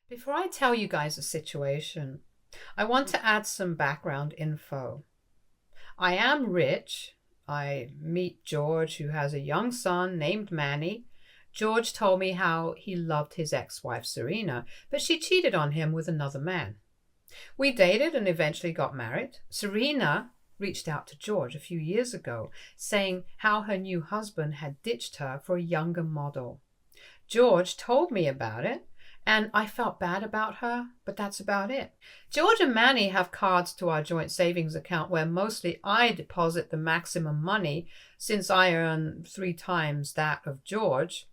Before I tell you guys the situation, I want to add some background info. I am rich. I meet George, who has a young son named Manny. George told me how he loved his ex-wife Serena, but she cheated on him with another man. We dated and eventually got married. Serena reached out to George a few years ago, saying how her new husband had ditched her for a younger model. George told me about it, and I felt bad about her, but that's about it. George and Manny have cards to our joint savings account where mostly I deposit the maximum money since I earn 3 times that of George.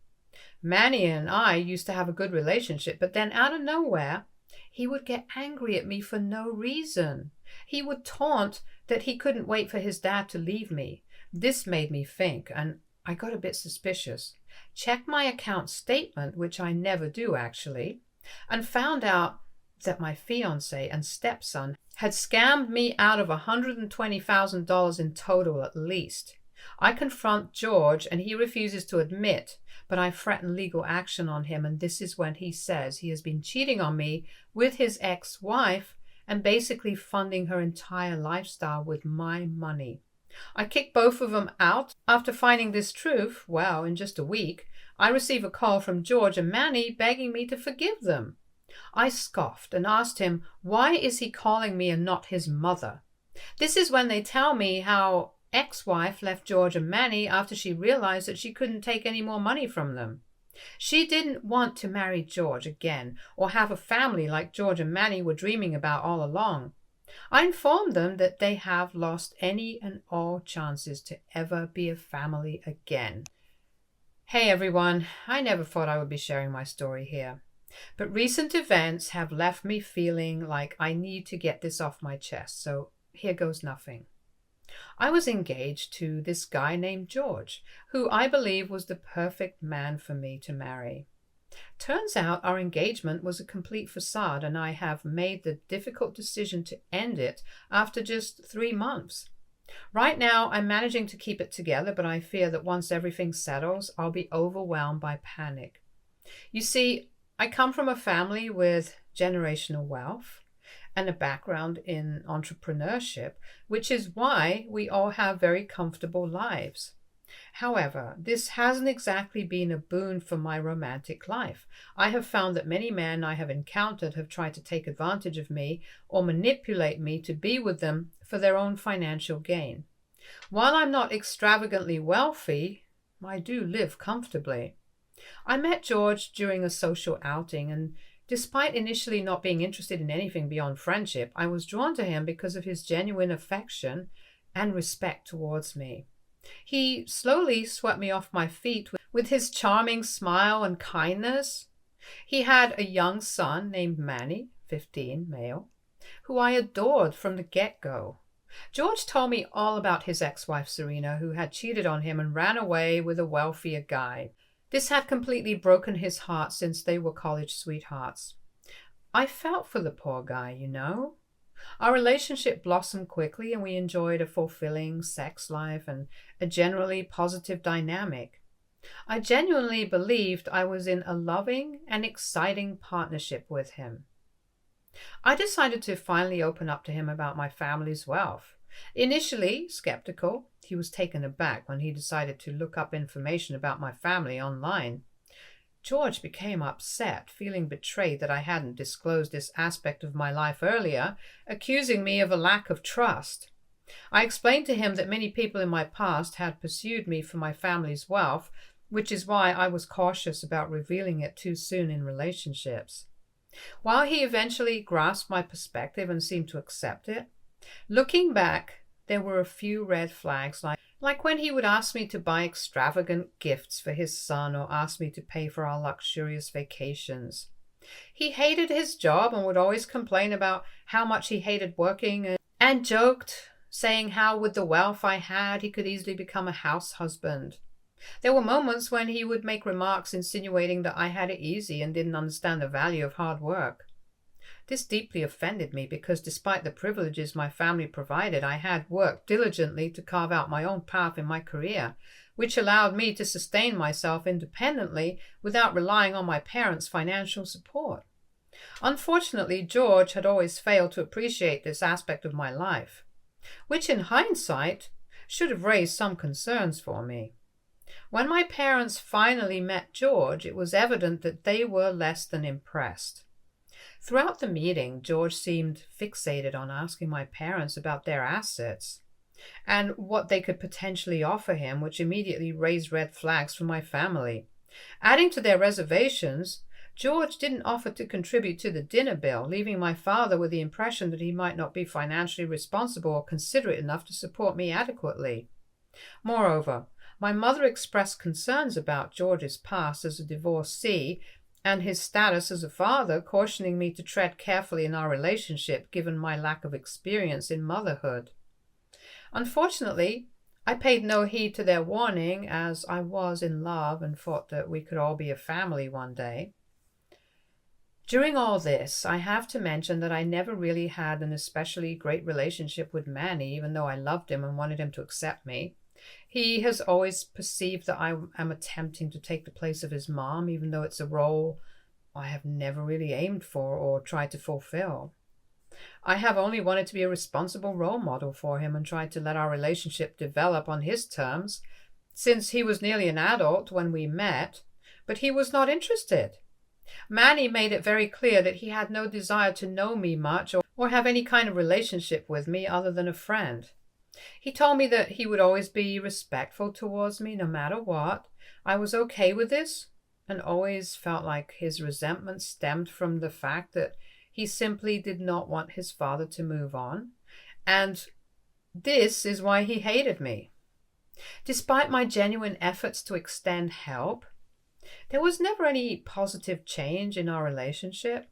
Manny and I used to have a good relationship, but then out of nowhere, he would get angry at me for no reason. He would taunt that he couldn't wait for his dad to leave me. This made me think, and I got a bit suspicious. Checked my account statement, which I never do actually, and found out that my fiancé and stepson had scammed me out of $120,000 in total at least. I confront George and he refuses to admit, but I threaten legal action on him, and this is when he says he has been cheating on me with his ex-wife and basically funding her entire lifestyle with my money. I kick both of them out. After finding this truth, well, in just a week, I receive a call from George and Manny begging me to forgive them. I scoffed and asked him, why is he calling me and not his mother? This is when they tell me how ex-wife left George and Manny after she realized that she couldn't take any more money from them. She didn't want to marry George again or have a family like George and Manny were dreaming about all along. I informed them that they have lost any and all chances to ever be a family again. Hey everyone, I never thought I would be sharing my story here, but recent events have left me feeling like I need to get this off my chest, so here goes nothing. I was engaged to this guy named George, who I believe was the perfect man for me to marry. Turns out our engagement was a complete facade, and I have made the difficult decision to end it after just 3 months. Right now, I'm managing to keep it together, but I fear that once everything settles, I'll be overwhelmed by panic. You see, I come from a family with generational wealth and a background in entrepreneurship, which is why we all have very comfortable lives. However, this hasn't exactly been a boon for my romantic life. I have found that many men I have encountered have tried to take advantage of me or manipulate me to be with them for their own financial gain. While I'm not extravagantly wealthy, I do live comfortably. I met George during a social outing, and despite initially not being interested in anything beyond friendship, I was drawn to him because of his genuine affection and respect towards me. He slowly swept me off my feet with his charming smile and kindness. He had a young son named Manny, 15, male, who I adored from the get-go. George told me all about his ex-wife Serena, who had cheated on him and ran away with a wealthier guy. This had completely broken his heart since they were college sweethearts. I felt for the poor guy, you know. Our relationship blossomed quickly and we enjoyed a fulfilling sex life and a generally positive dynamic. I genuinely believed I was in a loving and exciting partnership with him. I decided to finally open up to him about my family's wealth. Initially skeptical, he was taken aback when he decided to look up information about my family online. George became upset, feeling betrayed that I hadn't disclosed this aspect of my life earlier, accusing me of a lack of trust. I explained to him that many people in my past had pursued me for my family's wealth, which is why I was cautious about revealing it too soon in relationships. While he eventually grasped my perspective and seemed to accept it, looking back, there were a few red flags, like when he would ask me to buy extravagant gifts for his son or ask me to pay for our luxurious vacations. He hated his job and would always complain about how much he hated working and joked, saying how with the wealth I had, he could easily become a house husband. There were moments when he would make remarks insinuating that I had it easy and didn't understand the value of hard work. This deeply offended me because despite the privileges my family provided, I had worked diligently to carve out my own path in my career, which allowed me to sustain myself independently without relying on my parents' financial support. Unfortunately, George had always failed to appreciate this aspect of my life, which in hindsight should have raised some concerns for me. When my parents finally met George, it was evident that they were less than impressed. Throughout the meeting, George seemed fixated on asking my parents about their assets and what they could potentially offer him, which immediately raised red flags for my family. Adding to their reservations, George didn't offer to contribute to the dinner bill, leaving my father with the impression that he might not be financially responsible or considerate enough to support me adequately. Moreover, my mother expressed concerns about George's past as a divorcee and his status as a father, cautioning me to tread carefully in our relationship given my lack of experience in motherhood. Unfortunately, I paid no heed to their warning, as I was in love and thought that we could all be a family one day. During all this, I have to mention that I never really had an especially great relationship with Manny, even though I loved him and wanted him to accept me. He has always perceived that I am attempting to take the place of his mom, even though it's a role I have never really aimed for or tried to fulfill. I have only wanted to be a responsible role model for him and tried to let our relationship develop on his terms, since he was nearly an adult when we met, but he was not interested. Manny made it very clear that he had no desire to know me much or have any kind of relationship with me other than a friend. He told me that he would always be respectful towards me no matter what. I was okay with this and always felt like his resentment stemmed from the fact that he simply did not want his father to move on, and this is why he hated me. Despite my genuine efforts to extend help, there was never any positive change in our relationship.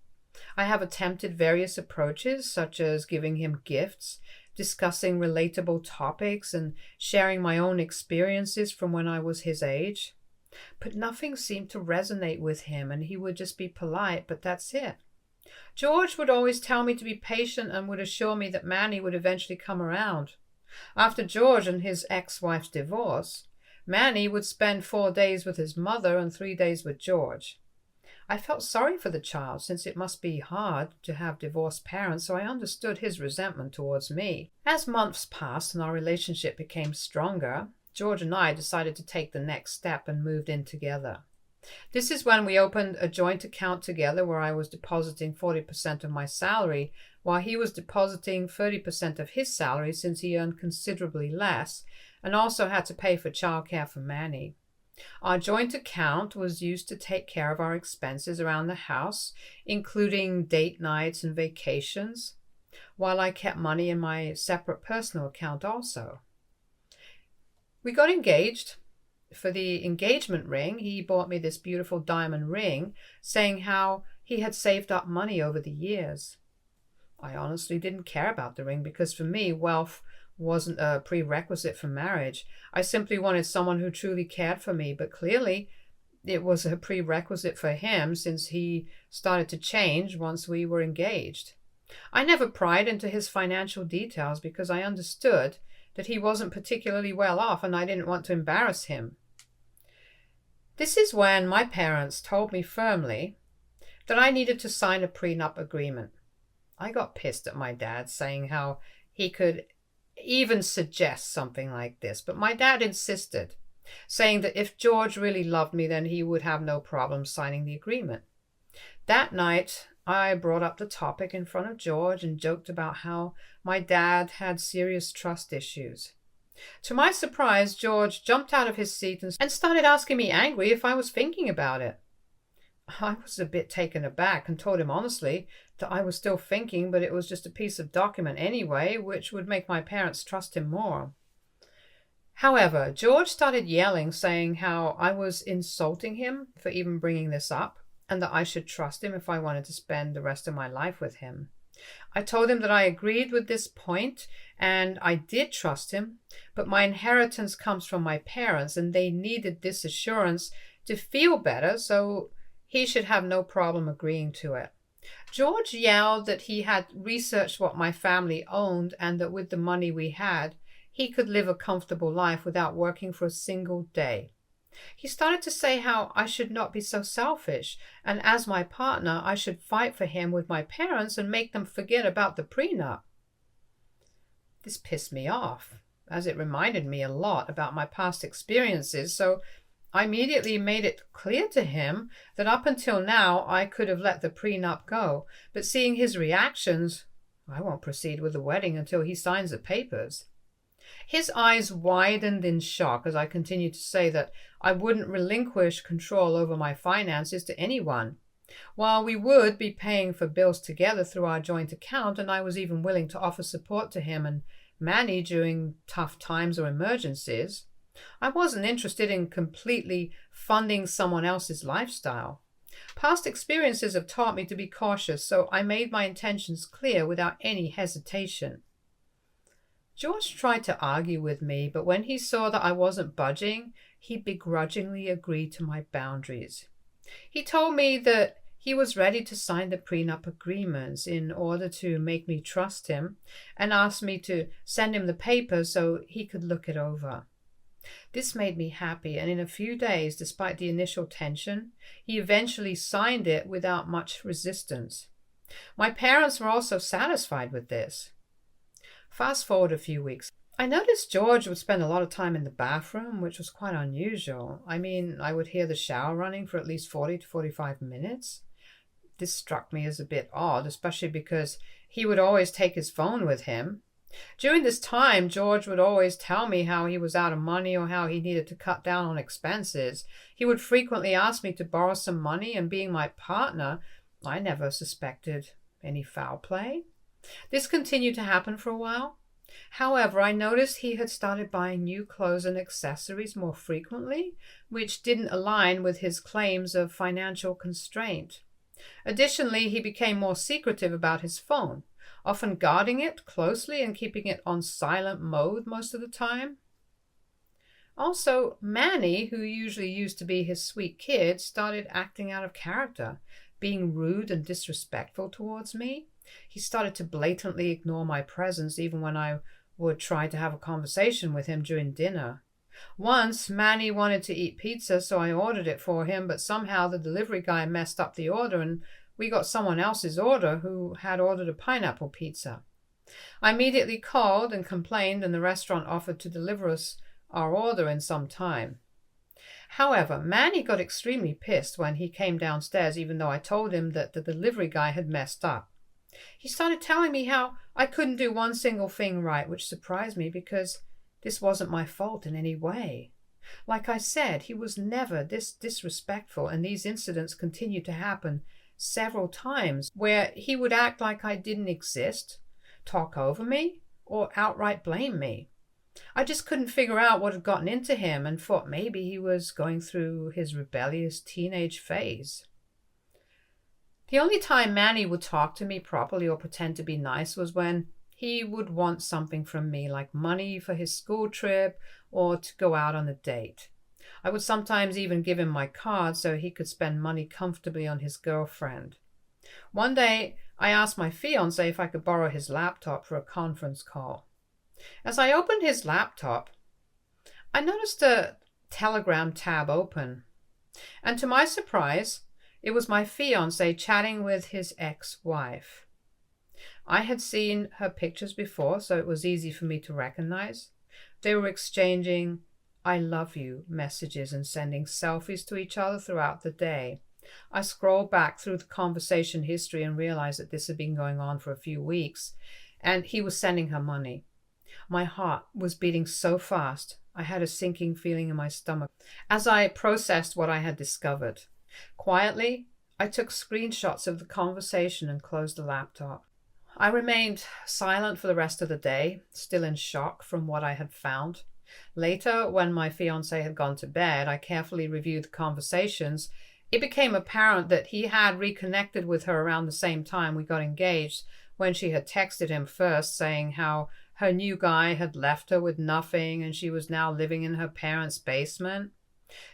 I have attempted various approaches, such as giving him gifts, discussing relatable topics, and sharing my own experiences from when I was his age. But nothing seemed to resonate with him, and he would just be polite, but that's it. George would always tell me to be patient and would assure me that Manny would eventually come around. After George and his ex-wife's divorce, Manny would spend 4 days with his mother and 3 days with George. I felt sorry for the child, since it must be hard to have divorced parents, so I understood his resentment towards me. As months passed and our relationship became stronger, George and I decided to take the next step and moved in together. This is when we opened a joint account together where I was depositing 40% of my salary, while he was depositing 30% of his salary since he earned considerably less and also had to pay for childcare for Manny. Our joint account was used to take care of our expenses around the house, including date nights and vacations, while I kept money in my separate personal account also. We got engaged. For the engagement ring, he bought me this beautiful diamond ring, saying how he had saved up money over the years. I honestly didn't care about the ring because for me, wealth wasn't a prerequisite for marriage. I simply wanted someone who truly cared for me, but clearly it was a prerequisite for him since he started to change once we were engaged. I never pried into his financial details because I understood that he wasn't particularly well off and I didn't want to embarrass him. This is when my parents told me firmly that I needed to sign a prenup agreement. I got pissed at my dad, saying how he could even suggest something like this, but my dad insisted, saying that if George really loved me, then he would have no problem signing the agreement. That night, I brought up the topic in front of George and joked about how my dad had serious trust issues. To my surprise, George jumped out of his seat and started asking me angry if I was thinking about it. I was a bit taken aback and told him honestly that I was still thinking, but it was just a piece of document anyway, which would make my parents trust him more. However, George started yelling, saying how I was insulting him for even bringing this up, and that I should trust him if I wanted to spend the rest of my life with him. I told him that I agreed with this point, and I did trust him, but my inheritance comes from my parents, and they needed this assurance to feel better, so he should have no problem agreeing to it. George yelled that he had researched what my family owned and that with the money we had, he could live a comfortable life without working for a single day. He started to say how I should not be so selfish, and as my partner, I should fight for him with my parents and make them forget about the prenup. This pissed me off, as it reminded me a lot about my past experiences, so I immediately made it clear to him that up until now I could have let the prenup go, but seeing his reactions, I won't proceed with the wedding until he signs the papers. His eyes widened in shock as I continued to say that I wouldn't relinquish control over my finances to anyone. While we would be paying for bills together through our joint account, and I was even willing to offer support to him and Manny during tough times or emergencies, I wasn't interested in completely funding someone else's lifestyle. Past experiences have taught me to be cautious, so I made my intentions clear without any hesitation. George tried to argue with me, but when he saw that I wasn't budging, he begrudgingly agreed to my boundaries. He told me that he was ready to sign the prenup agreements in order to make me trust him, and asked me to send him the papers so he could look it over. This made me happy, and in a few days, despite the initial tension, he eventually signed it without much resistance. My parents were also satisfied with this. Fast forward a few weeks. I noticed George would spend a lot of time in the bathroom, which was quite unusual. I would hear the shower running for at least 40 to 45 minutes. This struck me as a bit odd, especially because he would always take his phone with him. During this time, George would always tell me how he was out of money or how he needed to cut down on expenses. He would frequently ask me to borrow some money, and being my partner, I never suspected any foul play. This continued to happen for a while. However, I noticed he had started buying new clothes and accessories more frequently, which didn't align with his claims of financial constraint. Additionally, he became more secretive about his phone, often guarding it closely and keeping it on silent mode most of the time. Also, Manny, who usually used to be his sweet kid, started acting out of character, being rude and disrespectful towards me. He started to blatantly ignore my presence even when I would try to have a conversation with him during dinner. Once, Manny wanted to eat pizza, so I ordered it for him, but somehow the delivery guy messed up the order and we got someone else's order who had ordered a pineapple pizza. I immediately called and complained, and the restaurant offered to deliver us our order in some time. However, Manny got extremely pissed when he came downstairs, even though I told him that the delivery guy had messed up. He started telling me how I couldn't do one single thing right, which surprised me because this wasn't my fault in any way. Like I said, he was never this disrespectful, and these incidents continued to happen several times where he would act like I didn't exist, talk over me, or outright blame me. I just couldn't figure out what had gotten into him and thought maybe he was going through his rebellious teenage phase. The only time Manny would talk to me properly or pretend to be nice was when he would want something from me, like money for his school trip or to go out on a date. I would sometimes even give him my card so he could spend money comfortably on his girlfriend. One day, I asked my fiancé if I could borrow his laptop for a conference call. As I opened his laptop, I noticed a Telegram tab open, and to my surprise, it was my fiancé chatting with his ex-wife. I had seen her pictures before, so it was easy for me to recognize. They were exchanging "I love you" messages and sending selfies to each other throughout the day. I scrolled back through the conversation history and realized that this had been going on for a few weeks, and he was sending her money. My heart was beating so fast, I had a sinking feeling in my stomach as I processed what I had discovered. Quietly, I took screenshots of the conversation and closed the laptop. I remained silent for the rest of the day, still in shock from what I had found. Later, when my fiancé had gone to bed, I carefully reviewed the conversations. It became apparent that he had reconnected with her around the same time we got engaged, when she had texted him first saying how her new guy had left her with nothing and she was now living in her parents' basement.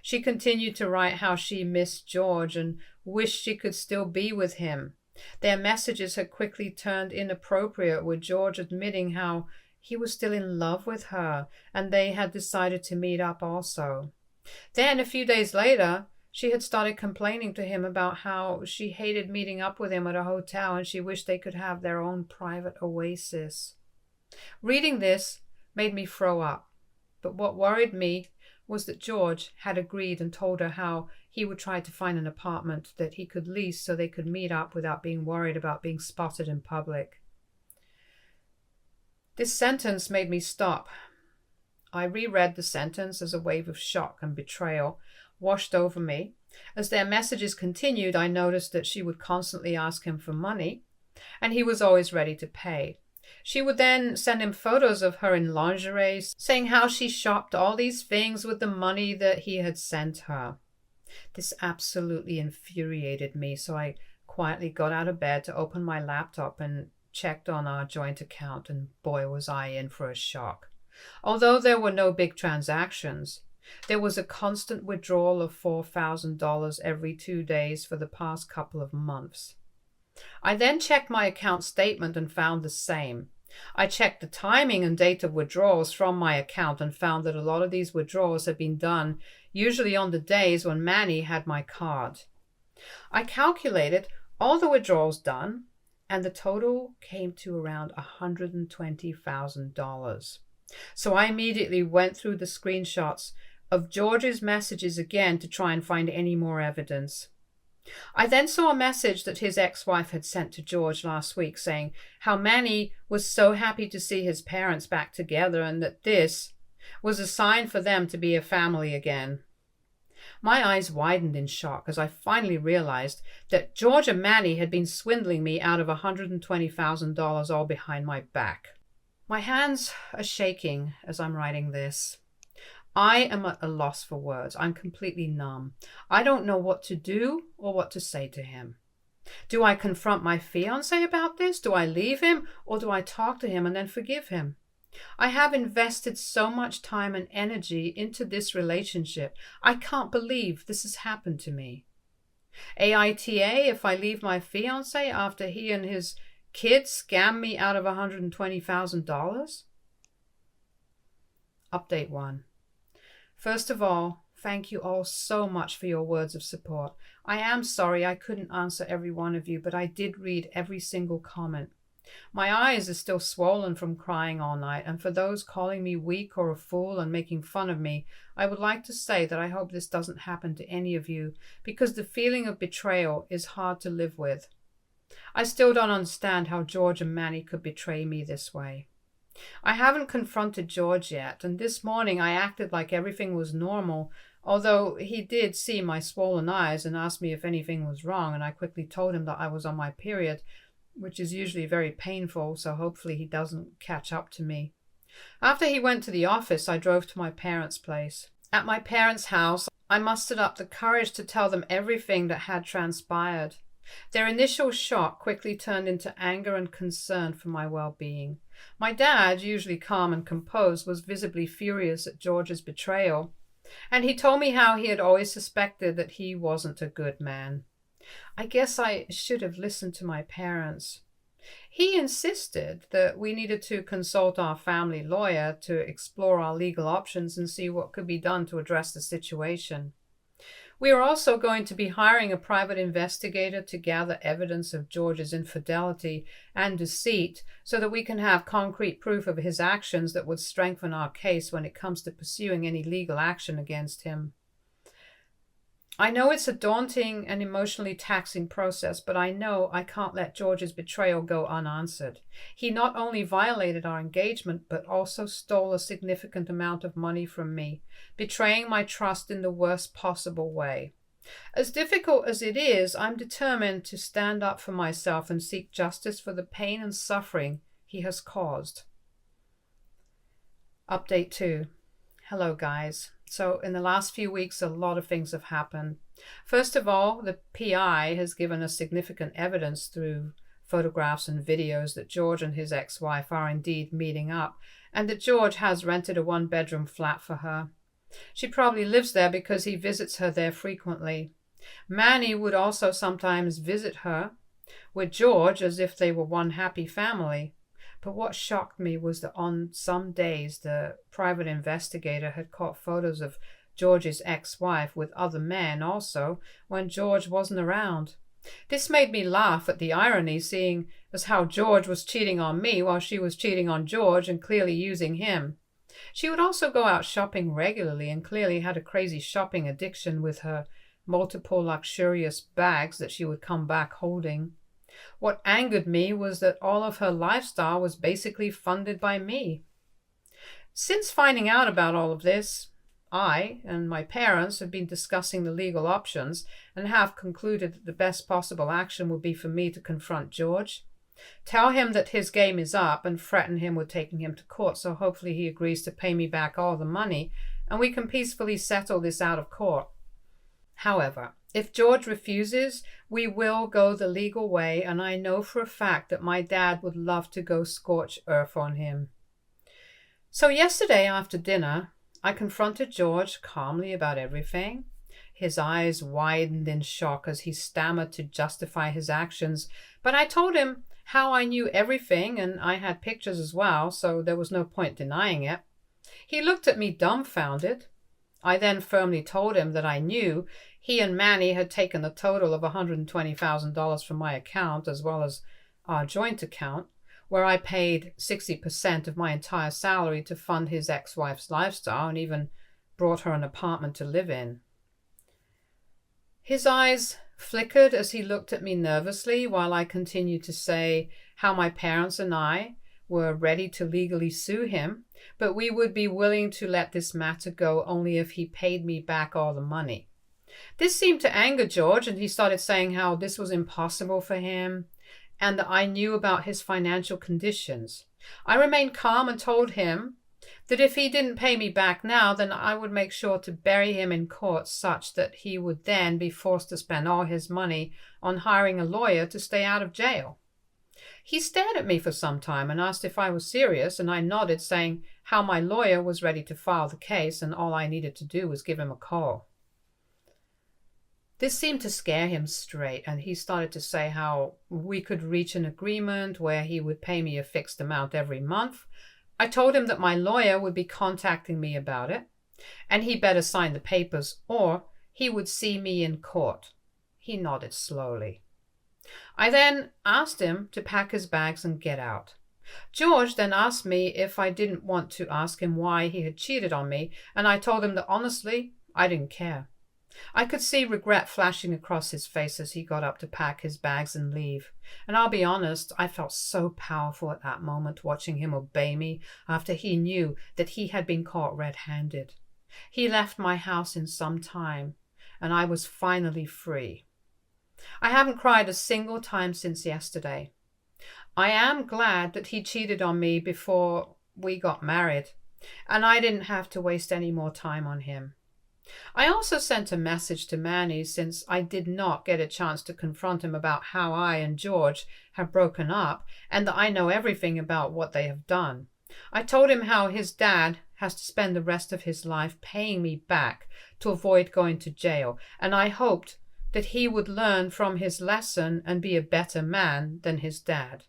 She continued to write how she missed George and wished she could still be with him. Their messages had quickly turned inappropriate, with George admitting how he was still in love with her and they had decided to meet up also. Then, a few days later, she had started complaining to him about how she hated meeting up with him at a hotel and she wished they could have their own private oasis. Reading this made me throw up, but what worried me was that George had agreed and told her how he would try to find an apartment that he could lease so they could meet up without being worried about being spotted in public. This sentence made me stop. I reread the sentence as a wave of shock and betrayal washed over me. As their messages continued, I noticed that she would constantly ask him for money, and he was always ready to pay. She would then send him photos of her in lingerie, saying how she shopped all these things with the money that he had sent her. This absolutely infuriated me, so I quietly got out of bed to open my laptop and checked on our joint account, and boy was I in for a shock. Although there were no big transactions, there was a constant withdrawal of $4,000 every 2 days for the past couple of months. I then checked my account statement and found the same. I checked the timing and date of withdrawals from my account and found that a lot of these withdrawals had been done usually on the days when Manny had my card. I calculated all the withdrawals done, and the total came to around $120,000. So I immediately went through the screenshots of George's messages again to try and find any more evidence. I then saw a message that his ex-wife had sent to George last week saying how Manny was so happy to see his parents back together and that this was a sign for them to be a family again. My eyes widened in shock as I finally realized that George and Manny had been swindling me out of $120,000 all behind my back. My hands are shaking as I'm writing this. I am at a loss for words. I'm completely numb. I don't know what to do or what to say to him. Do I confront my fiancé about this? Do I leave him? Or do I talk to him and then forgive him? I have invested so much time and energy into this relationship. I can't believe this has happened to me. AITA if I leave my fiancé after he and his kids scam me out of $120,000? Update 1. First of all, thank you all so much for your words of support. I am sorry I couldn't answer every one of you, but I did read every single comment. My eyes are still swollen from crying all night, and for those calling me weak or a fool and making fun of me, I would like to say that I hope this doesn't happen to any of you, because the feeling of betrayal is hard to live with. I still don't understand how George and Manny could betray me this way. I haven't confronted George yet, and this morning I acted like everything was normal, although he did see my swollen eyes and asked me if anything was wrong, and I quickly told him that I was on my period, which is usually very painful, so hopefully he doesn't catch up to me. After he went to the office, I drove to my parents' place. At my parents' house, I mustered up the courage to tell them everything that had transpired. Their initial shock quickly turned into anger and concern for my well-being. My dad, usually calm and composed, was visibly furious at George's betrayal, and he told me how he had always suspected that he wasn't a good man. I guess I should have listened to my parents. He insisted that we needed to consult our family lawyer to explore our legal options and see what could be done to address the situation. We are also going to be hiring a private investigator to gather evidence of George's infidelity and deceit so that we can have concrete proof of his actions that would strengthen our case when it comes to pursuing any legal action against him. I know it's a daunting and emotionally taxing process, but I know I can't let George's betrayal go unanswered. He not only violated our engagement, but also stole a significant amount of money from me, betraying my trust in the worst possible way. As difficult as it is, I'm determined to stand up for myself and seek justice for the pain and suffering he has caused. Update 2. Hello, guys. So in the last few weeks, a lot of things have happened. First of all, the PI has given us significant evidence through photographs and videos that George and his ex-wife are indeed meeting up, and that George has rented a one-bedroom flat for her. She probably lives there because he visits her there frequently. Manny would also sometimes visit her with George as if they were one happy family. But what shocked me was that on some days the private investigator had caught photos of George's ex-wife with other men also when George wasn't around. This made me laugh at the irony, seeing as how George was cheating on me while she was cheating on George and clearly using him. She would also go out shopping regularly and clearly had a crazy shopping addiction with her multiple luxurious bags that she would come back holding. What angered me was that all of her lifestyle was basically funded by me. Since finding out about all of this, I and my parents have been discussing the legal options and have concluded that the best possible action would be for me to confront George, tell him that his game is up, and threaten him with taking him to court, so hopefully he agrees to pay me back all the money and we can peacefully settle this out of court. However, if George refuses, we will go the legal way, and I know for a fact that my dad would love to go scorch earth on him. So yesterday after dinner, I confronted George calmly about everything. His eyes widened in shock as he stammered to justify his actions, but I told him how I knew everything and I had pictures as well, so there was no point denying it. He looked at me dumbfounded. I then firmly told him that I knew he and Manny had taken a total of $120,000 from my account as well as our joint account, where I paid 60% of my entire salary to fund his ex-wife's lifestyle and even brought her an apartment to live in. His eyes flickered as he looked at me nervously while I continued to say how my parents and I were ready to legally sue him, but we would be willing to let this matter go only if he paid me back all the money. This seemed to anger George, and he started saying how this was impossible for him and that I knew about his financial conditions. I remained calm and told him that if he didn't pay me back now, then I would make sure to bury him in court such that he would then be forced to spend all his money on hiring a lawyer to stay out of jail. He stared at me for some time and asked if I was serious, and I nodded, saying how my lawyer was ready to file the case and all I needed to do was give him a call. This seemed to scare him straight, and he started to say how we could reach an agreement where he would pay me a fixed amount every month. I told him that my lawyer would be contacting me about it, and he better sign the papers or he would see me in court. He nodded slowly. I then asked him to pack his bags and get out. George then asked me if I didn't want to ask him why he had cheated on me, and I told him that honestly, I didn't care. I could see regret flashing across his face as he got up to pack his bags and leave. And I'll be honest, I felt so powerful at that moment watching him obey me after he knew that he had been caught red-handed. He left my house in some time, and I was finally free. I haven't cried a single time since yesterday. I am glad that he cheated on me before we got married, and I didn't have to waste any more time on him. I also sent a message to Manny since I did not get a chance to confront him about how I and George have broken up and that I know everything about what they have done. I told him how his dad has to spend the rest of his life paying me back to avoid going to jail, and I hoped that he would learn from his lesson and be a better man than his dad.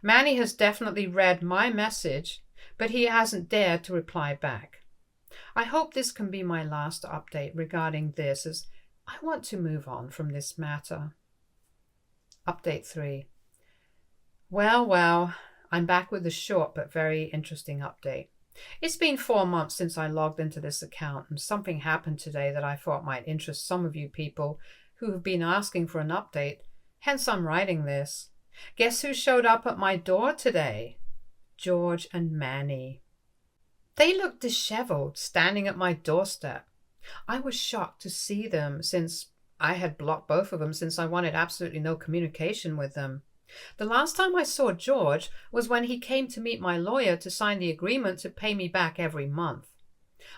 Manny has definitely read my message, but he hasn't dared to reply back. I hope this can be my last update regarding this, as I want to move on from this matter. Update 3. Well, I'm back with a short but very interesting update. It's been 4 months since I logged into this account, and something happened today that I thought might interest some of you people who have been asking for an update, hence I'm writing this. Guess who showed up at my door today? George and Manny. They looked disheveled, standing at my doorstep. I was shocked to see them since I had blocked both of them since I wanted absolutely no communication with them. The last time I saw George was when he came to meet my lawyer to sign the agreement to pay me back every month.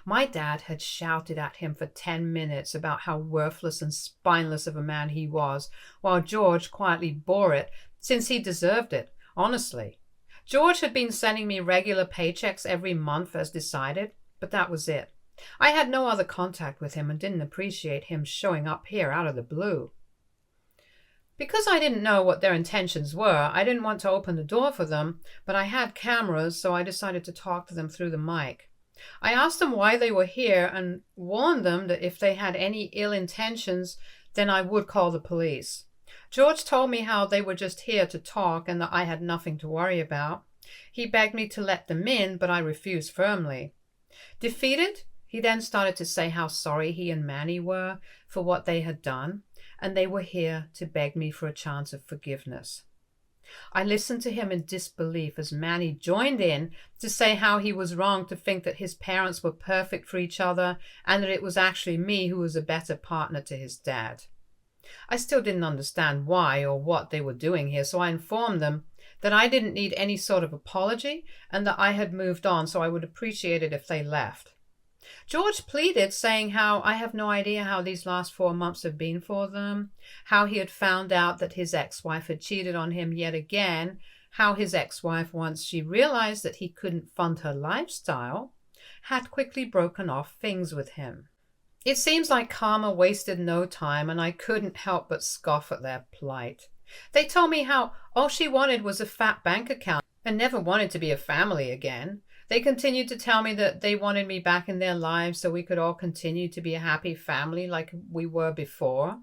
My dad had shouted at him for 10 minutes about how worthless and spineless of a man he was, while George quietly bore it since he deserved it, honestly. George had been sending me regular paychecks every month as decided, but that was it. I had no other contact with him and didn't appreciate him showing up here out of the blue. Because I didn't know what their intentions were, I didn't want to open the door for them, but I had cameras, so I decided to talk to them through the mic. I asked them why they were here and warned them that if they had any ill intentions, then I would call the police. George told me how they were just here to talk and that I had nothing to worry about. He begged me to let them in, but I refused firmly. Defeated, he then started to say how sorry he and Manny were for what they had done, and they were here to beg me for a chance of forgiveness. I listened to him in disbelief as Manny joined in to say how he was wrong to think that his parents were perfect for each other and that it was actually me who was a better partner to his dad. I still didn't understand why or what they were doing here, so I informed them that I didn't need any sort of apology and that I had moved on, so I would appreciate it if they left. George pleaded, saying how I have no idea how these last 4 months have been for them, how he had found out that his ex-wife had cheated on him yet again, how his ex-wife, once she realized that he couldn't fund her lifestyle, had quickly broken off things with him. It seems like karma wasted no time, and I couldn't help but scoff at their plight. They told me how all she wanted was a fat bank account and never wanted to be a family again. They continued to tell me that they wanted me back in their lives so we could all continue to be a happy family like we were before.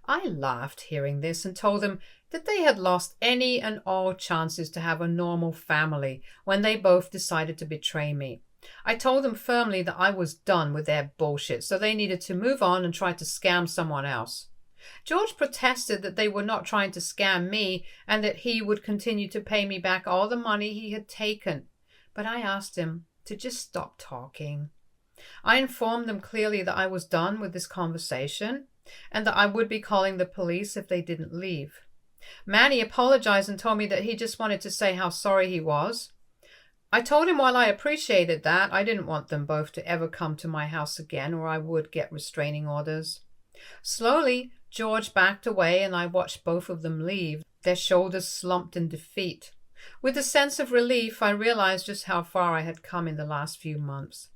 I laughed hearing this and told them that they had lost any and all chances to have a normal family when they both decided to betray me. I told them firmly that I was done with their bullshit, so they needed to move on and try to scam someone else. George protested that they were not trying to scam me and that he would continue to pay me back all the money he had taken. But I asked him to just stop talking. I informed them clearly that I was done with this conversation and that I would be calling the police if they didn't leave. Manny apologized and told me that he just wanted to say how sorry he was. I told him while I appreciated that, I didn't want them both to ever come to my house again or I would get restraining orders. Slowly, George backed away and I watched both of them leave, their shoulders slumped in defeat. With a sense of relief, I realized just how far I had come in the last few months.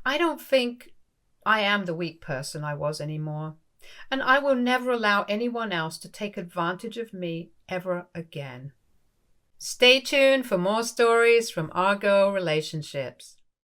I don't think I am the weak person I was anymore, and I will never allow anyone else to take advantage of me ever again. Stay tuned for more stories from Argo Relationships.